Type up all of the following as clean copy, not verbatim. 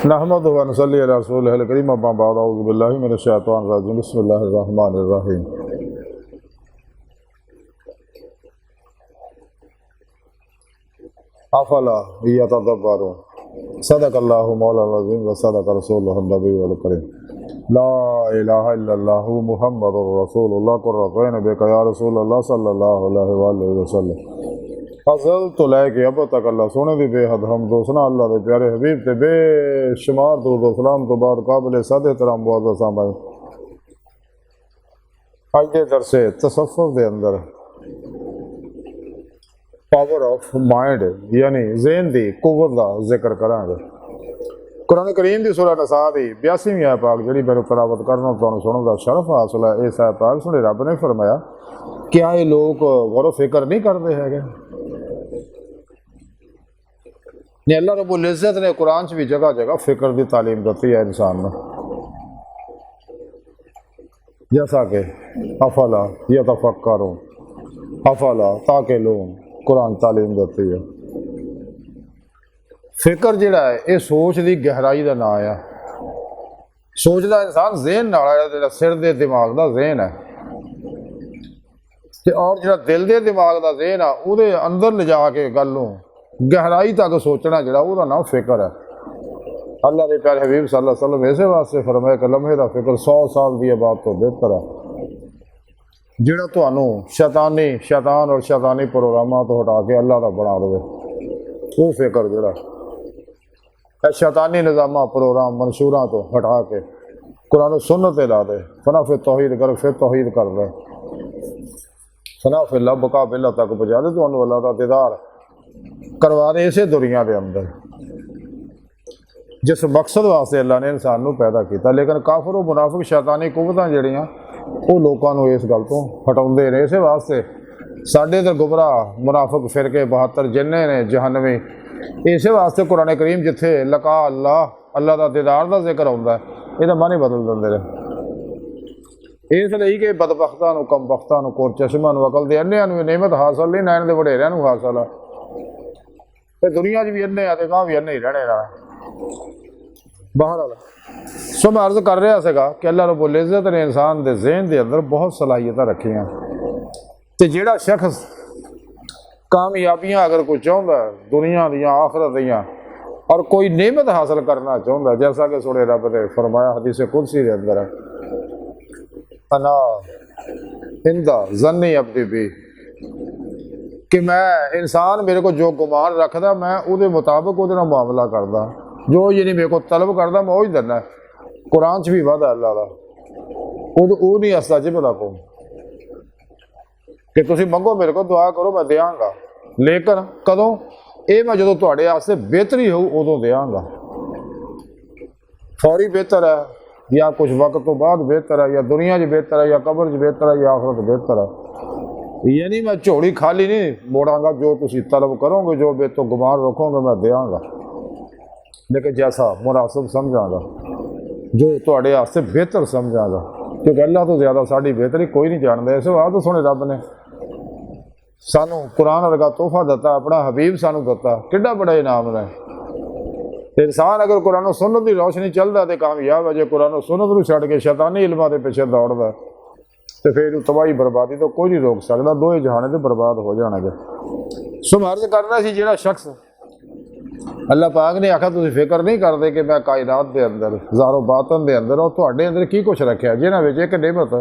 नहमदुहु व नसल्ली अला रसूलिहिल करीम अम्मा बाद अऊज़ु बिल्लाहि मिनश शैतानिर रजीम बिस्मिल्लाहिर रहमानिर रहीम। अफ़ला यतदब्बरून सदक़ल्लाहु मौलाना अज़ीम व सदक़ रसूलुहुन नबियुल करीम। ला इलाहा इल्लल्लाहु मुहम्मदुर रसूलुल्लाह कुर्रतु ऐन बिका या रसूलल्लाह सल्लल्लाहु अलैहि वसल्लम। अज़ल तो लैके अब तक अल्लाह सोने दी बेहद हम दोसना अल्लाह के प्यारे हबीब ते बेशुमार दुरूद सलाम तो बाद काबिल सद एहतराम मुअज़्ज़ज़ सामईन, अज के दरसे तसव्वुफ़ दे अंदर पावर ऑफ माइंड यानी ज़हन दी कुव्वत दा जिक्र करांगे। कुरान करीम की सूरह निसा दी 82वीं आयत पाक जिहड़ी मैनूं तलावत करना तुहानूं सुणन दा शरफ हासिल है। इस आयत पाक सुने रब ने फरमाया क्या ये लोग गौर फिक्र नहीं करते है? ने अल्लाह रब्बुल इज़्ज़त ने कुरान च भी जगह जगह फिक्र की तालीम दी है इंसान में, जैसा कि अफला यतफ़क्करून अफला ताक़िलून कुरान तालीम दी है। फिक्र जिहड़ा है ये सोच की गहराई का नाम है। सोचदा इंसान ज़हन नाल है, जिहड़ा सिर दे दिमाग का ज़हन है ते और जिहड़ा दिल दे दिमाग का ज़हन है उहदे अंदर ले जाके गल नूं गहराई तक सोचना जिहड़ा उहदा नाम फिक्र है। अल्लाह के प्यारे हबीब सल्लल्लाहु अलैहि वसल्लम इसे वास्ते फरमाया कि लम्हे का फिक्र 100 साल की इबादत तो बेहतर है। जिहड़ा तुहानूं शैतान और शैतानी प्रोग्रामां तो हटा के अल्लाह का बना देवे, वो फिक्र जिहड़ा शैतानी निज़ामां प्रोग्राम मंशूरां तो हटा के कुरान सुन्नत ला दे, फना फिर तौहीद कर, फिर तौहीद कर दे, फना फिर लब का बिल्ला तक पहुँचा दे, तुहानूं अल्लाह का दीदार करवा दे इसे दुनिया के अंदर जिस मकसद वास्ते अल्लाह ने इंसान को पैदा किया। लेकिन काफिर और मुनाफिक शैतानी कुव्वतां जिहड़ियां वो लोगों को इस गल तो हटाउंदे ने। इस वास्ते साडे ते गुमराह मुनाफिक फिरके 72 जिन्ने ने जहन्नमी, इस वास्ते कुरान करीम जिथे लका अल्लाह का दीदार का जिक्र आउंदा इहदा मन ही बदल दिंदे ने। इसलिए कि बदबख्तां नूं कमबख्तां नूं कुरचश्मां नूं अकल दे अन्नियां नूं नेमत हासिल नहीं, ना इन्हां दे वडेरियां नूं हासिल है। ते दुनिया भी अन्ने आ ते गां भी अन्ने ही रहने ना। बहरहाल सो मैं अर्ज कर रहा सीगा कि अल्लाह रब्बुल इज़्ज़त ने इंसान के ज़हन के अंदर बहुत सलाहियतां रखियां ते जिहड़ा शख्स कामयाबियां अगर कोई चाहुंदा दुनिया दियां आखिरत दियां और कोई नेमत हासिल करना चाहुंदा, जैसा कि सुने रब ने फरमाया हदीस कुदसी के अंदर अना इंदा ज़न्नी अब्दी बी कि मैं इंसान मेरे को जो गुमान रखदा मैं उहदे मुताबिक उहदे नाल मुआमला करदा, जो यानी मेरे को तलब करदा मैं वही दिंदा। कुरान च भी वादा अल्लाह का वो नहीं अस्ताजिब लकुम कि तुसीं मंगो मेरे को दुआ करो मैं देंगा, लेकिन कदों ये मैं जो तुहाडे वास्ते बेहतरी हो उदों देंगा। फौरी बेहतर है या कुछ वक्त तो बाद बेहतर है, या दुनिया च बेहतर है, या कब्र च बेहतर है, या आखिरत बेहतर है। यानी मैं झोली खाली नहीं मोड़ांगा, जो तुसीं तलब करोगे जो मेरे तो गुमान रखोगे मैं देंगा, लेकिन जैसा मुनासिब समझागा, जो तुहाडे वास्ते बेहतर समझागा, क्योंकि अल्लाह तो ज़्यादा साड़ी बेहतरी कोई नहीं जानता। इस बात तो सुने रब ने सानू कुरान वर्गा तोहफा दिता, अपना हबीब सानू दिता, किड्डा बड़ा इनाम है। इंसान अगर कुरान सुन्नत की रोशनी चलता तो कामयाब है, जो कुरान सुन्नत को छड्ड के शैतानी इल्मां दे पिछे दौड़दा तो फिर तबाही बर्बादी तो कोई नहीं रोक सकता, दोए जहाने तो बर्बाद हो जाने। सो मैं अर्ज करना सी जिहड़ा शख्स अल्लाह पाक ने आखा तुसीं फिक्र नहीं करते कि मैं कायनात के अंदर ज़ारो बातन के अंदर और तुहाडे अंदर की कुछ रखा, जिन्हां विच एक नेमत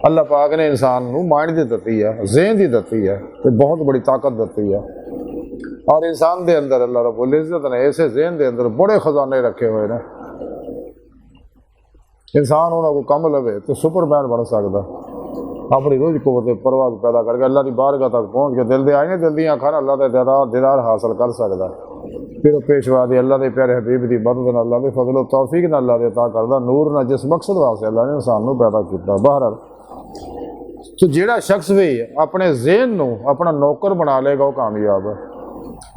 अल्लाह पाक ने इंसान को माइंड की दिती है, ज़हन की दिती है, तो बहुत बड़ी ताकत दिती है। और इंसान के अंदर अल्लाह रब्बुल इज़्ज़त ने इसे ज़हन के अंदर बड़े खजाने रखे हुए हैं। इंसान उन्होंने को कम लवे तो सुपरमैन बन सकता, अपनी रोज़ कुव्वत परवाज़ पैदा करके अल्लाह की बारगाह तक पहुँच के दिल दे आए ने दिल दी अखां अल्लाह का दीदार हासिल कर सकता। फिर वो पेशवा दी अल्लाह के प्यारे हबीब की मदद नाल अल्लाह के फजल तौफीक नाल अल्लाह दे अता करदा नूर ना जिस मकसद वास्ते अल्लाह ने इंसान को पैदा किया। बहरहाल तो जिहड़ा शख्स भी अपने ज़हन नूं अपना नौकर बना लेगा वो कामयाब है,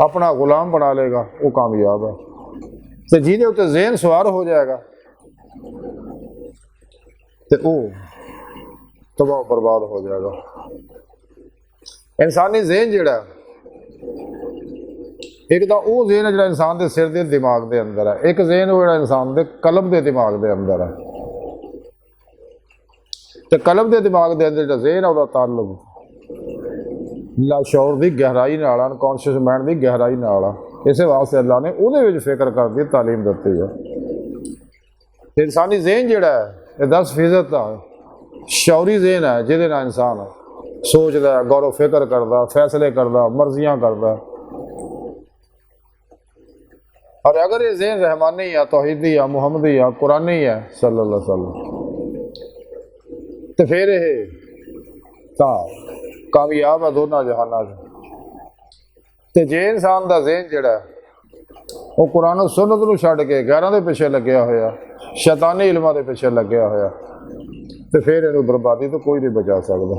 अपना गुलाम बना लेगा वो कामयाब है। तो जिहदे उत्ते ज़हन सवार हो जाएगा तो वो तबाह बर्बाद हो जाएगा। इंसानी ज़हन जिहड़ा एक तो वो ज़हन है जो इंसान के सिर के दिमाग के अंदर है, एक ज़हन वो इंसान के कलम के दिमाग के अंदर है। तो कलम के दिमाग के अंदर जो ज़हन है वह ताल्लुक लाशौर की गहराई नाल, अनकॉन्शियस माइंड की गहराई नाल आ। इस वास्ते अल्लाह ने उहदे विच फिक्र करदी तालीम दित्ती है। इंसानी ज़हन जिहड़ा है ये 10% का शौरी ज़हन है, जिहदे नाल इंसान सोचदा, गौर फिक्र करदा, फैसले करदा, मर्जियां करदा। और अगर ये ज़हन रहमानी है, तौहीदी है, मुहम्मदी है, कुरानी है सल्लल्लाहु अलैहि वसल्लम, तो फिर ये कामयाब है दोनों जहाना। तो जे इंसान का ज़हन जिहड़ा वो कुरान सुन्नत नूं छड्ड के गैरां दे पिछे लग्या होया, शैतानी इल्मां दे पिछे लग्या होया, तो फिर इहनूं बर्बादी तो कोई नहीं बचा सकदा।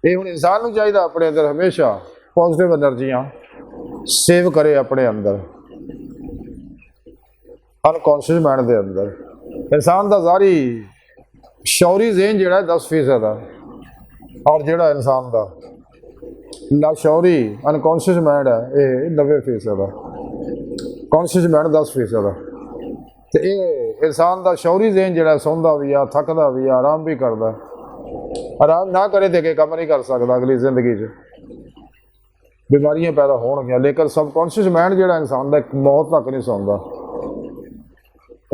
ये हुण इंसान नूं चाहीदा अपने अंदर हमेशा पॉजिटिव एनर्जियां सेव करे अपने अंदर, अनकॉन्शियस माइंड के अंदर। इंसान का जारी शौरी ज़हन जिहड़ा 10% है, और जिहड़ा इंसान का लाशौरी अनकॉन्शियस माइंड है ये 90% है, कॉन्शियस माइंड 10% है। तो ये इंसान का शौरी ज़हन जिहड़ा सौंदा भी आ, थकदा भी आ, आराम भी करदा। आराम ना करे तो अगे कम नहीं कर सकता अगली जिंदगी च, बीमारियां पैदा होणगियां। लेकिन सबकॉन्शियस माइंड जिहड़ा इंसान का मौत तक नहीं सौंदा।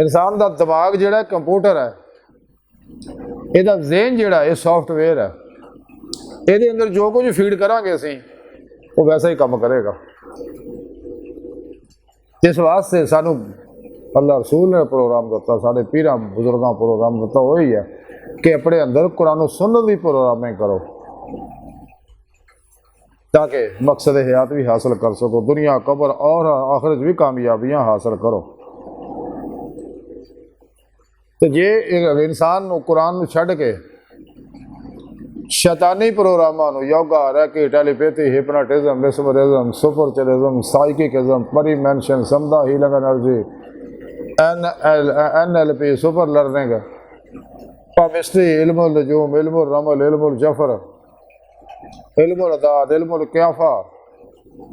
इंसान का दिमाग जिहड़ा कंप्यूटर है, इहदा ज़हन जिहड़ा ये सॉफ्टवेयर है, ये अंदर जो कुछ फीड करांगे असीं वो वैसा ही काम करेगा। इस वास्ते सानू अल्लाह रसूल ने प्रोग्राम दिता, साढ़े पीरां बुजुर्गां प्रोग्राम दिता वही है कि अपने अंदर कुरान सुन्नत की प्रोग्रामिंग करो, ताकि मकसद हयात भी हासिल कर सको, दुनिया कब्र और आखिरत भी कामयाबियां हासिल करो। तो जे इंसान कुरान छड्ड के शैतानी प्रोग्रामां नूं, yoga, reiki, telepathy, hypnotism, mesmerism, सुपरचरिज्म, साइकिकिज्म, परिमेंशन, समदा healing energy, NLP, super learning, palmistry, इल्मुल नजूम, इल्मुल रमल, इल्मुल जफर, इल्मुल अदाद, इल्मुल क्याफा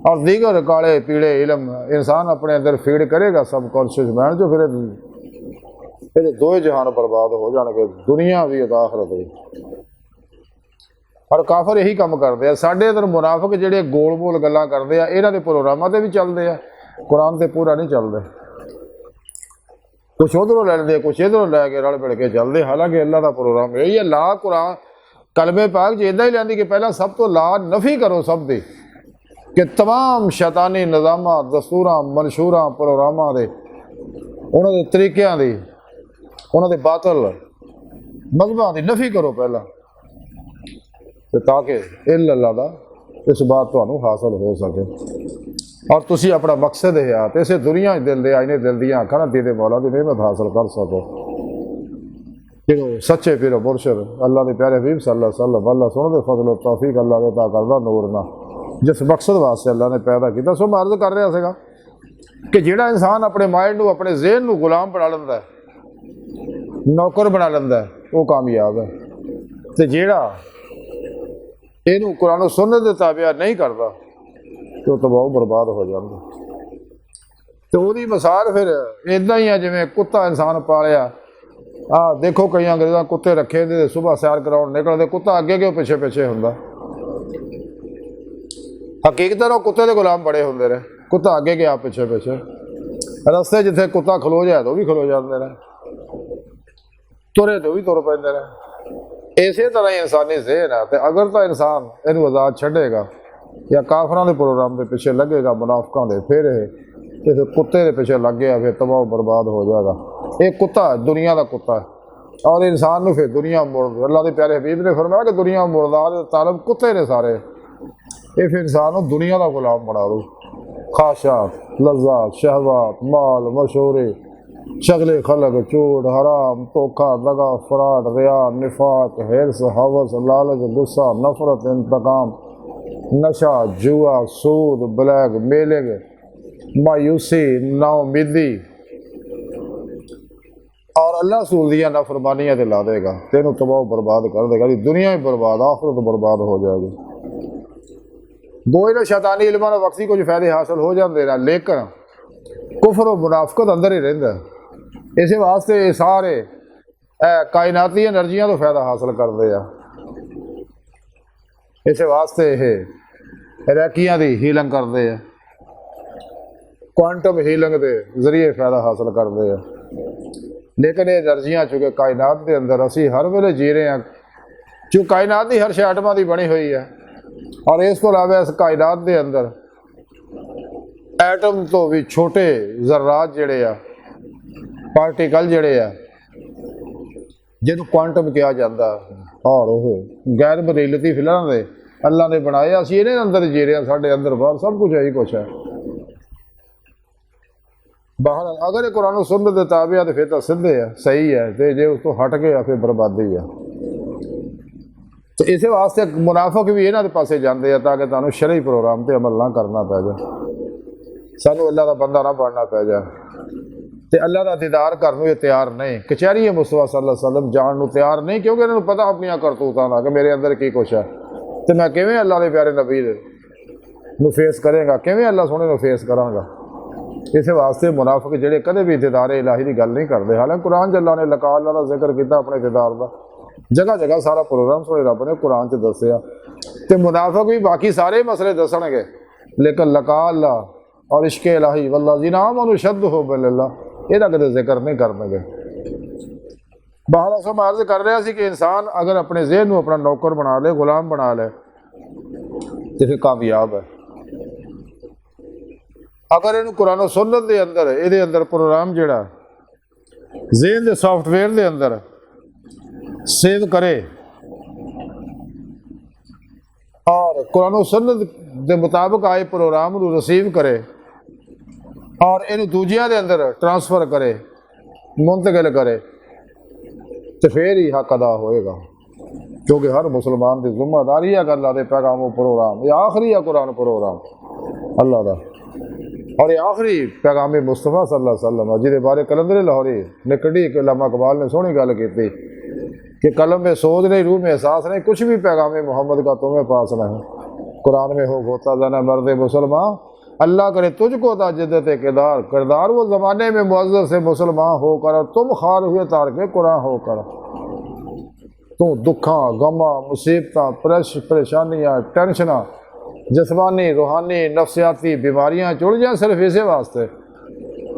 और दीगर काले पीड़े इल्म इंसान अपने अंदर फीड करेगा सब कॉन्शियस माइंड जो, फिर दो जहान बर्बाद हो जाएंगे, दुनिया भी आखिरत भी। और काफर यही काम करते हैं। साढ़े इधर मुनाफिक जिहड़े गोल मोल गल्लां करते हैं, इन्हां दे प्रोग्रामां ते भी चलते हैं, कुरान ते पूरा नहीं चलते। कुछ उधरों लैंदे, कुछ इधरों लैके रल मिल के चलते। हालांकि अल्लाह का प्रोग्राम यही है, ला कुरान कलमे पाक च इदा ही लैंदी कि पहला सब तो ला नफी करो सब दी, कि तमाम शैतानी निज़ामां, दस्तूरां, मनशूरां, प्रोग्रामां दे, उन्हां दे तरीकियां दी, उन्हां दे बातल मज़हबां दी नफी करो पहला, ताकि इल्ला दा इस बात तुहानूं हासिल हो सके। और तुसी अपना मकसद है यार इसे दुनिया दिल दे आईने दिल दियां अखां दे दे मौला दी नेमत हासिल कर सको। फिरो सच्चे फिरो मुर्शिद अल्लाह के प्यारे हबीब सल्लल्लाहु अलैहि वसल्लम, अल्लाह सोहणे दे फजल तौफीक अल्लाह दे अता करदा नूर ना, जिस मकसद वास्ते अल्लाह ने पैदा किया। सो मैं अर्ज कर रहा सीगा कि जिहड़ा इंसान अपने माइंड नूं, अपने ज़हन नूं गुलाम बना लैंदा है, नौकर बना लैंदा है, वो कामयाब है। ते जिहड़ा इहनूं कुरान सुन्नत दे ताबिया नहीं करता तो तबाह बर्बाद हो जाता। तो वही मिसाल फिर इदा ही है जिवें कुत्ता इंसान पालिया। देखो कई अंग्रेज़ां कुत्ते रखे थे, सुबह सैर कराउण निकलते, कुत्ता अगे क्यों पिछे पिछे हुंदा। हकीकत वो कुत्ते के गुलाम बड़े होंगे रहे, कुत्ता अगे गया पिछे पिछे, रस्ते जिथे कुत्ता खलो जाए तो भी खलो जाते रहे, तुरे तो भी तुर पैंदे रहे। इस तरह ही इंसानी ज़हन है। तो अगर तो इंसान इनू आज़ाद छड्डेगा या काफरां दे प्रोग्राम के पिछे लगेगा, मुनाफिकां दे, फिर इस कुत्ते के पिछे लग गया, फिर तबाह बर्बाद हो जाएगा। एक कुत्ता दुनिया का कुत्ता है, और इंसान नूं फिर दुनिया मुड़, अल्लाह के प्यारे हबीब ने फरमाया कि दुनिया मुर्दार तालब कुत्ते ने सारे, ये फिर इंसान नूं दुनिया का गुलाम बना दो। ख्वाहिशात, लज्जात, शहवात, माल, मशहूरी, शगले खलक, चूट, हराम, धोखा, दगा, फराड, रिया, निफाक, हिर्स, हवस, लालच, गुस्सा, नफरत, इंतकाम, नशा, जुआ, सूद, ब्लैक मेलिंग, मायूसी, नाउमीदी और अल्लाह रसूल दियां नाफरमानियां ते ला देगा, तेनों तबाह बर्बाद कर देगा। दुनिया ही बर्बाद, आखिरत बर्बाद हो जाएगी। दो इन्हें शैतानी इल्मां नाल वक्ती कुछ फायदे हासिल हो जाते हैं, लेकिन कुफर और मुनाफकत अंदर ही रहिंदा। इस वास्ते ये सारे कायनाती एनर्जियां तो फायदा हासिल करते हैं। इस वास्ते ये रैकियां की हीलिंग करते हैं, क्वांटम हीलिंग के जरिए फायदा हासिल करते हैं। लेकिन ये एनर्जियां चूँकि कायनात के अंदर असी हर वेले जी रहे हैं, जो कायनात की हर शै आटमां की बनी हुई है, और इस तो अलावा इस कायनात के अंदर एटम तो भी छोटे जर्रात जिहड़े आ, पार्टिकल जिहड़े आ, जिन्होंने क्वांटम कहा जाता, और वह गैर बदीलती फिलहाल दे अल्लाह ने बनाया, असी इन्हें अंदर जी रहे हैं, साढ़े अंदर बाहर सब कुछ है ही कुछ है। बाहर अगर ये कुरान और सुन्नत दे ताबे आ तो फिर तो सीधे है, सही है, तो जे उस तो हट गया फिर बर्बादी है। तो इस वास्ते मुनाफक भी इन्होंने पासे जाते हैं ताकि तुहानू शरई प्रोग्राम पर अमल ना करना पै जाए, सानू अल्लाह का बंदा ना बनना पै जाए, तो अल्लाह का दीदार करने ये तैयार नहीं, कचहरी मुस्तफा सल्लल्लाहु अलैहि वसल्लम जान को तैयार नहीं, क्योंकि इन्होंने पता अपन करतूतां का कि मेरे अंदर की कुछ है, तो मैं किवें अल्लाह के प्यारे नबी नूं फेस करेगा, किवें अल्लाह सोहणे नूं फेस करांगा। इस वास्ते मुनाफिक जिहड़े कदे भी दीदारे इलाही की गल नहीं करते। हालांकि कुरान च अल्लाह ने लका अल्लाह का जिक्र किया अपने दीदार का, जगह जगह सारा प्रोग्राम सोने रब ने कुरान च दसिया, तो मुनाफिक भी बाकी सारे मसले दसणगे, लेकिन लका अल्लाह और इश्क इलाही वल्लज़ीना आमनू शद्द हो बिल्लाह इहदा कदे जिक्र नहीं करनगे। बहरहाल अस अर्ज कर रहा सी कि इंसान अगर अपने ज़हन को अपना नौकर बना ले, गुलाम बना ले, तो फिर कामयाब है। अगर इन कुरान और सुन्नत के अंदर ये अंदर प्रोग्राम जोड़ा ज़हन के सॉफ्टवेयर के अंदर सेव करे और कुरान और सुन्नत के मुताबिक आए प्रोग्राम को रिसीव करे और इन दूजिया के अंदर ट्रांसफर करे, मुंतकिल करे, तो फिर ही हक अदा होएगा। क्योंकि हर मुसलमान की जिम्मेदारी है कि अल्लाह के पैगाम प्रोग्राम, ये आखिरी है कुरान प्रोग्राम अल्लाह का, और ये आखिरी पैगाम मुस्तफा सल्लल्लाहु अलैहि वसल्लम जिहदे बारे कलंदर लाहौरी ने कड़ी इलामा इकबाल ने सोहनी गल की कि कलम में सोच नहीं, रूह में एहसास नहीं, कुछ भी पैगाम मोहम्मद का तुम्हें पास नहीं। कुरान में हो होता जाना मर्द मुसलमान, अल्लाह करे तुझको ता जिद्दत किरदार, किरदार वो ज़माने में मुअज़्ज़ज़ से मुसलमान होकर और तुम खार हुए तार के कुरान होकर। तो दुखा गमा मुसीबत परेशानियाँ टेंशना जिस्मानी रूहानी नफ्सियाती बीमारियाँ जुड़ जाए सिर्फ इसी वास्ते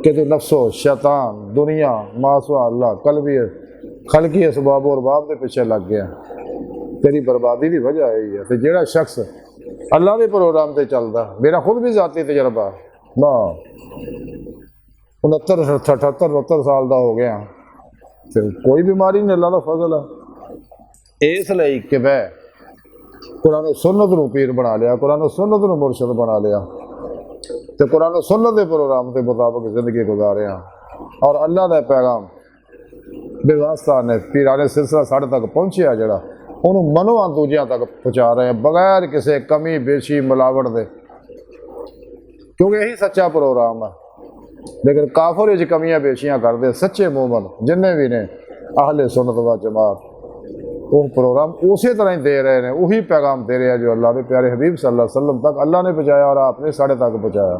कि तू नफ्सो शैतान दुनिया मासवा अल्लाह कलबी खलकी असबाब और बाब के पीछे लग गया, तेरी बर्बादी की वजह यही है। तो जोड़ा शख्स अल्लाह के प्रोग्राम से चलता, मेरा खुद भी जाती तजर्बा ना 69 78 69 साल का हो गया, तो कोई बीमारी नहीं, अल्लाह का फजल है। इसलिए कि मैं कुरान सुन्नत नूं पीर बना लिया, कुरान सुन्नत नूं मुर्शद बना लिया, तो कुरान सुन्नत के प्रोग्राम के मुताबिक जिंदगी गुजारे और अल्लाह का पैगाम बेवास्ता ने पीराने सिलसिला साढ़े तक पहुँचा जोड़ा उन्होंने मनों दूजियां तक पहुँचा रहे हैं बगैर किसी कमी बेशी मिलावट दे, क्योंकि यही सच्चा प्रोग्राम है। लेकिन काफर च कमियां बेशियां करते सच्चे मोमन जिन्हें भी ने अहले सुन्नत व जमात वो प्रोग्राम उसी तरह ही दे रहे हैं, वही पैगाम दे रहे हैं जो अल्लाह के प्यारे हबीब सल्लल्लाहु अलैहि वसल्लम तक अल्लाह ने पहुँचाया और आपने साढ़े तक पहुँचाया।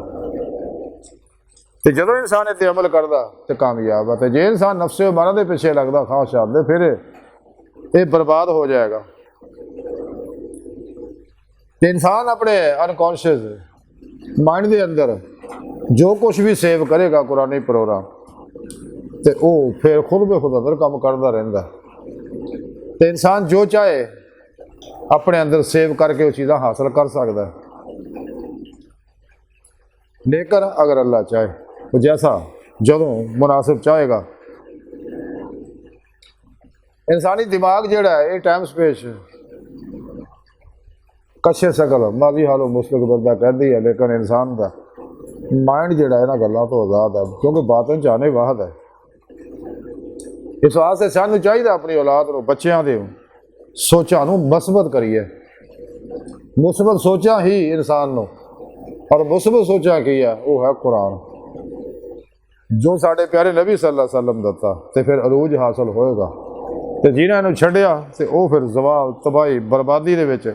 तो जो इंसान इतने अमल करता तो कामयाब है, तो जे इंसान नफ्से मारा के पिछे लगता ख्वाहिशात दे फिर ये बर्बाद हो जाएगा। तो इंसान अपने अनकॉन्शियस माइंड के अंदर जो कुछ भी सेव करेगा कुरानी प्रोग्राम, तो वो फिर खुद ब खुद अंदर काम करता रहता। तो इंसान जो चाहे अपने अंदर सेव करके वो चीज़ां हासिल कर सकता है, लेकिन अगर अल्लाह चाहे तो जैसा जदों मुनासिब चाहेगा। इंसानी दिमाग जोड़ा है ये टाइम स्पेस कच्चे शकल माजी हालो मुस्तक बंदा कहती है, लेकिन इंसान का माइंड जोड़ा इन्होंने गलों तो आज़ाद है, क्योंकि बातन चाहने वाहद है। इस वास्ते सानू चाहिए अपनी औलाद को बच्चों के सोचा मसबत करिए, मुस्बत सोचा ही इंसान को, और मुस्बत सोचा की है वो है कुरान जो साढ़े प्यारे नबी सल्लल्लाहु अलैहि वसल्लम दता, तो फिर अरूज हासिल होएगा। तो जिन्होंने छड्डिया तो वह फिर जवाब तबाही बर्बादी दे विच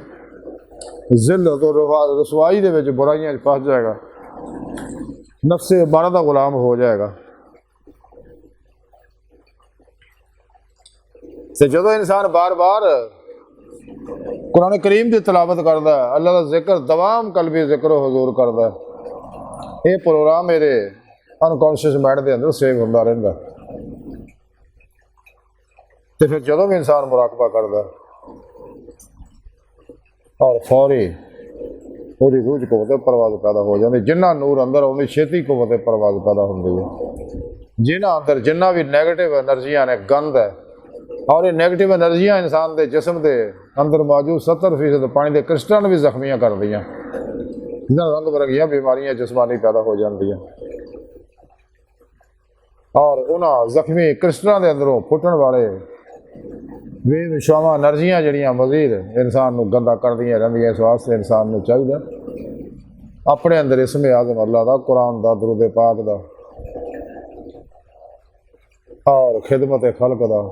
जिल्लत और रसवाई दे विच बुराइयां च फस जाएगा, नफ्से बारा दा गुलाम हो जाएगा। ते जदों इंसान बार बार कुरान करीम की तलावत करता है, अल्लाह का जिक्र दवाम कल्बी जिक्र हजूर करता है, ये प्रोग्राम मेरे अनकॉन्शियस माइंड के अंदर सेव होता रहता। तो फिर जदों भी इंसान मुराकबा करता और फौरी वो रूह च कुव्वत परवाज़ पैदा हो जाती। जिन्ना नूर अंदर आती छेती कुव्वत परवाज़ पैदा होती है। जिन्ना अंदर जिन्ना भी नैगेटिव एनर्जियां ने गंद है, और ये नैगेटिव एनर्जियां इंसान के जिसम के अंदर मौजूद 70% पानी के क्रिस्टल भी जख्मियां कर दियाँ, जिन्हें रंग बिरंगियां बीमारियां जिसमानी पैदा हो जाती। और उन्होंने जख्मी क्रिस्टलों के अंदरों फुटन वाले बेविशावा एनर्जियां जड़ियाँ मजीद इंसान को गंदा कर दियाँ रहिंदियां। इस वास्ते इंसान को चाहिए अपने अंदर इसमें आज़म अल्लाह का, कुरान का, दुरूद पाक का और खिदमत खल्क का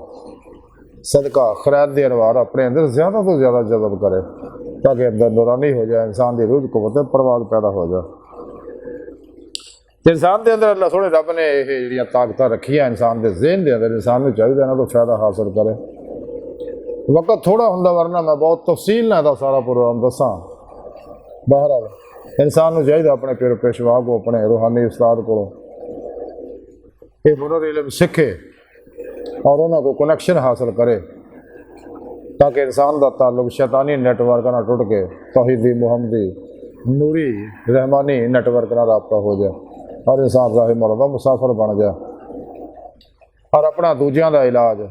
सदका खैरात दे अनवार अपने अंदर ज़्यादा तो ज़्यादा जज़ब करे, ताकि अंदर नूरानी हो जाए, इंसान की रूह कुव्वत परवाज़ पैदा हो जाए। इंसान के अंदर अल्लाह थोड़े रब ने ये ताकत रखी है इंसान के ज़हन के अंदर, इंसान को चाहिए ना तो फायदा हासिल करे। वक्त थोड़ा होंगे, वरना मैं बहुत तफसील ना सारा प्रोग्राम दसा। बहरहाल इंसान को चाहिए अपने पिर पेशवा को, अपने रूहानी उस्ताद को ये हुनर इल्म सीखे और उन्होंने को कनैक्शन हासिल करे, ताकि इंसान का ताल्लुक शैतानी नेटवर्क ना टुट के तौहीदी मुहम्मदी नूरी रहमानी नेटवर्क ना रब्ता हो जाए और इंसान राह मौला दा मुसाफिर बन जाए और अपना दूजियां का इलाज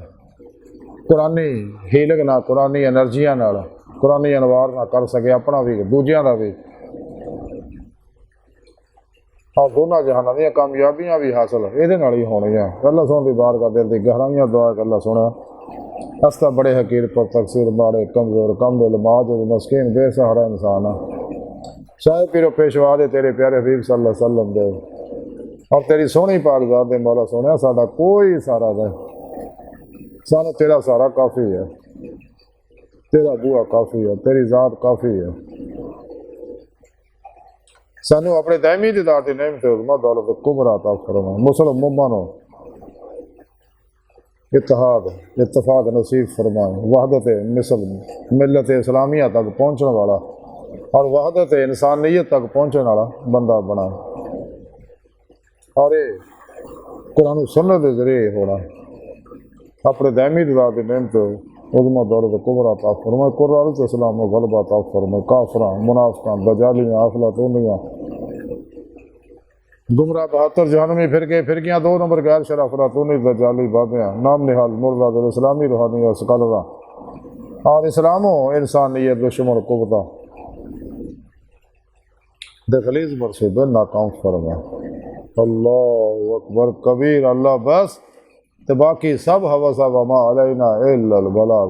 कुरानी हीलिंग ना, कुरानी एनर्जियां नाल, कुरानी अनवार ना कर सके, अपना भी दूजियां का भी, और दोनों जहाना दी कामयाबियां भी हासिल ये ही होनियां। अल्लाह सोहन की बार का दिल की गहराइयां दुआ अल्लाह सुना। अस्ता बड़े हकीर पर तकसीर माड़े कमजोर कम दिल माजूद मस्कीन बेसहारा इंसान शायद पीरो पेशवा दे तेरे प्यारे हबीब सल्लल्लाहु अलैहि वसल्लम दे और तेरी सोहनी पाक ज़ात दे मौला सोहणिया साडा कोई सारा नहीं, सानू तेरा सारा काफ़ी है, तेरा बुआ काफ़ी है, तेरी ज़ात काफ़ी है। सानू अपने दायमी दीदार की नेमत उज़्मा दौलत कुबरा अता फरमा। मुसलमान मोमनो इत्तेहाद इत्तफाक नसीब फरमाए, वहदत मिसल मिलत इस्लामिया तक पहुँचने वाला और वहदत इंसानियत तक पहुँचने वाला बंदा बना, और ये कुरान सुन्नत के जरिए होना। अपने दायमी दीदार की नेमत उज़्मा दौलत कुबरा अता फरमाए। कुरान इस्लाम गलबा अता फरमाए। काफरा मुनाफिकां दजालियां अफलातूनियां गुमराह 72 जहनमी फिरकियां 2 नंबर गैर शरफ अफलातूनी दजाली बाबियां नाम निहाल मुर्दा इस्लामी रूहानी और सकलरा और इस्लामो इंसानियत दुश्मन कुव्वता दखलीज मरसूबे नाकाम फरमा। अल्लाह अकबर कबीर। अल्लाह बस तो बाकी सब हवसा वमा अलैना इल्लल बलाग।